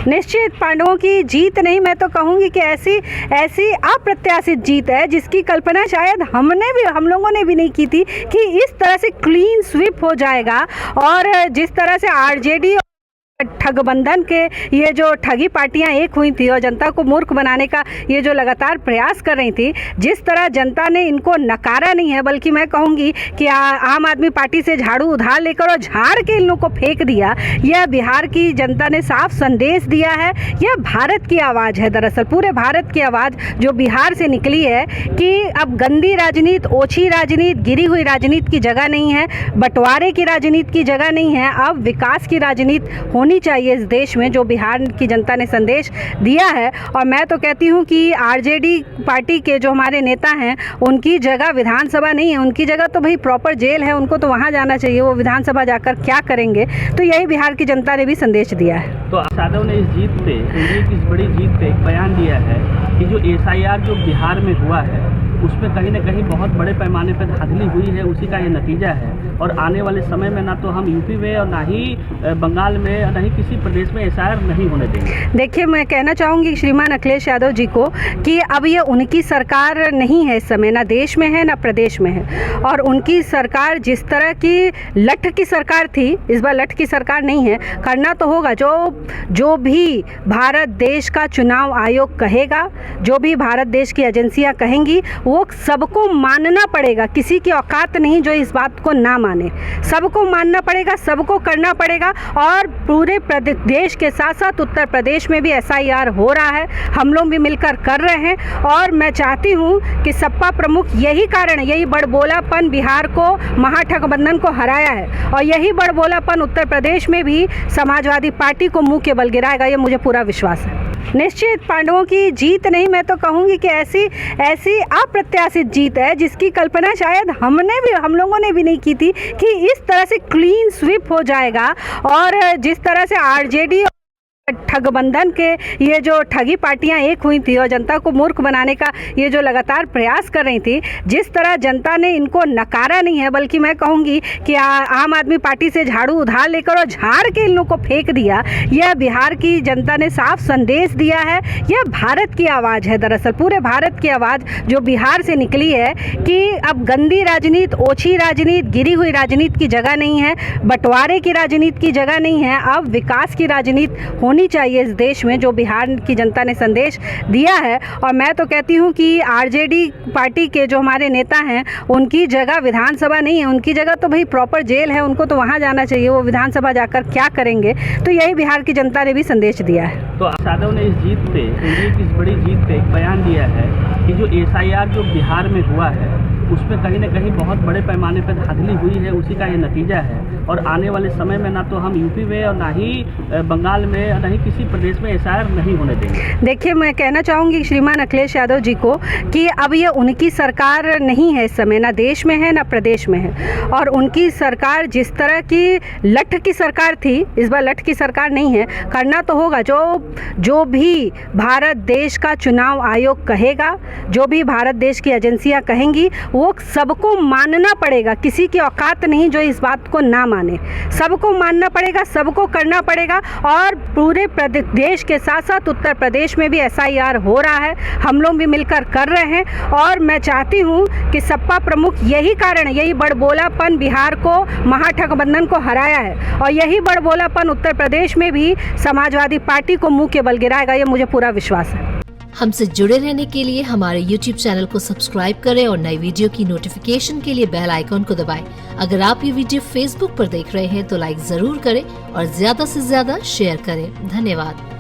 निश्चित पांडवों की जीत नहीं, मैं तो कहूँगी कि ऐसी अप्रत्याशित जीत है जिसकी कल्पना शायद हम लोगों ने भी नहीं की थी कि इस तरह से क्लीन स्वीप हो जाएगा। और जिस तरह से आरजेडी ठगबंधन के ये जो ठगी पार्टियां एक हुई थी और जनता को मूर्ख बनाने का ये जो लगातार प्रयास कर रही थी, जिस तरह जनता ने इनको नकारा नहीं है, बल्कि मैं कहूँगी कि आम आदमी पार्टी से झाड़ू उधार लेकर और झाड़ के इन लोगों को फेंक दिया। यह बिहार की जनता ने साफ संदेश दिया है। यह भारत की आवाज़ है, दरअसल पूरे भारत की आवाज़ जो बिहार से निकली है कि अब गंदी राजनीति, ओछी राजनीति, गिरी हुई राजनीति की जगह नहीं है, बंटवारे की राजनीति की जगह नहीं है। अब विकास की राजनीति होनी चाहिए इस देश में, जो बिहार की जनता ने संदेश दिया है। और मैं तो कहती हूँ कि आरजेडी पार्टी के जो हमारे नेता हैं उनकी जगह विधानसभा नहीं है, उनकी जगह तो भाई प्रॉपर जेल है, उनको तो वहाँ जाना चाहिए। वो विधानसभा जाकर क्या करेंगे? तो यही बिहार की जनता ने भी संदेश दिया है। तो यादव ने इस जीत पे, एनडीए की इस बड़ी जीत पे एक बयान दिया है कि जो एसआईआर जो बिहार में हुआ है उसमें कहीं ना कहीं बहुत बड़े पैमाने पर धांधली हुई है, उसी का ये नतीजा है। और आने वाले समय में ना तो हम यूपी में और ना ही बंगाल में और ना ही किसी प्रदेश में एसआईआर नहीं होने देंगे। देखिए, मैं कहना चाहूँगी श्रीमान अखिलेश यादव जी को कि अब ये उनकी सरकार नहीं है इस समय, ना देश में है ना प्रदेश में है। और उनकी सरकार जिस तरह की लठ की सरकार थी, इस बार लठ की सरकार नहीं है। करना तो होगा जो भी भारत देश का चुनाव आयोग कहेगा, जो भी भारत देश की एजेंसियाँ कहेंगी, वो सबको मानना पड़ेगा। किसी की औकात नहीं जो इस बात को ना माने। सबको मानना पड़ेगा, सबको करना पड़ेगा। और पूरे देश के साथ साथ उत्तर प्रदेश में भी एसआईआर हो रहा है, हम लोग भी मिलकर कर रहे हैं। और मैं चाहती हूँ कि सपा प्रमुख, यही कारण, यही बड़बोलापन बिहार को, महागठबंधन को हराया है, और यही बड़बोलापन उत्तर प्रदेश में भी समाजवादी पार्टी को मुंह के बल गिराएगा, ये मुझे पूरा विश्वास है। निश्चित पांडवों की जीत नहीं, मैं तो कहूँगी कि ऐसी अप्रत्याशित जीत है जिसकी कल्पना शायद हम लोगों ने भी नहीं की थी कि इस तरह से क्लीन स्वीप हो जाएगा। और जिस तरह से आरजेडी ठगबंधन के ये जो ठगी पार्टियां एक हुई थी और जनता को मूर्ख बनाने का ये जो लगातार प्रयास कर रही थी, जिस तरह जनता ने इनको नकारा नहीं है, बल्कि मैं कहूँगी कि आम आदमी पार्टी से झाड़ू उधार लेकर और झाड़ के इन लोगों को फेंक दिया। यह बिहार की जनता ने साफ संदेश दिया है। यह भारत की आवाज़ है, दरअसल पूरे भारत की आवाज़ जो बिहार से निकली है कि अब गंदी राजनीति, ओछी राजनीति, गिरी हुई राजनीति की जगह नहीं है, बंटवारे की राजनीति की जगह नहीं है। अब विकास की राजनीति होनी चाहिए इस देश में, जो बिहार की जनता ने संदेश दिया है। और मैं तो कहती हूँ कि आरजेडी पार्टी के जो हमारे नेता हैं उनकी जगह विधानसभा नहीं है, उनकी जगह तो भाई प्रॉपर जेल है, उनको तो वहाँ जाना चाहिए। वो विधानसभा जाकर क्या करेंगे? तो यही बिहार की जनता ने भी संदेश दिया है। तो यादव ने इस जीत पे, एनडीए की इस बड़ी जीत पे एक बयान दिया है कि जो एसआईआर जो बिहार में हुआ है उसमें कहीं ना कहीं बहुत बड़े पैमाने पर धांधली हुई है, उसी का ये नतीजा है। और आने वाले समय में ना तो हम यूपी में और ना ही बंगाल में और ना ही किसी प्रदेश में एसआईआर नहीं होने देंगे। देखिए, मैं कहना चाहूँगी श्रीमान अखिलेश यादव जी को कि अब ये उनकी सरकार नहीं है इस समय, ना देश में है ना प्रदेश में है। और उनकी सरकार जिस तरह की लठ की सरकार थी, इस बार लठ की सरकार नहीं है। करना तो होगा जो भी भारत देश का चुनाव आयोग कहेगा, जो भी भारत देश की एजेंसियाँ कहेंगी, वो सबको मानना पड़ेगा। किसी की औकात नहीं जो इस बात को ना माने। सबको मानना पड़ेगा, सबको करना पड़ेगा। और पूरे देश के साथ साथ उत्तर प्रदेश में भी एसआईआर हो रहा है, हम लोग भी मिलकर कर रहे हैं। और मैं चाहती हूँ कि सपा प्रमुख, यही कारण, यही बड़बोलापन बिहार को, महागठबंधन को हराया है, और यही बड़बोलापन उत्तर प्रदेश में भी समाजवादी पार्टी को मुंह के बल गिराएगा, ये मुझे पूरा विश्वास है। हमसे जुड़े रहने के लिए हमारे YouTube चैनल को सब्सक्राइब करें और नई वीडियो की नोटिफिकेशन के लिए बेल आइकॉन को दबाएं। अगर आप ये वीडियो Facebook पर देख रहे हैं तो लाइक जरूर करें और ज्यादा से ज्यादा शेयर करें। धन्यवाद।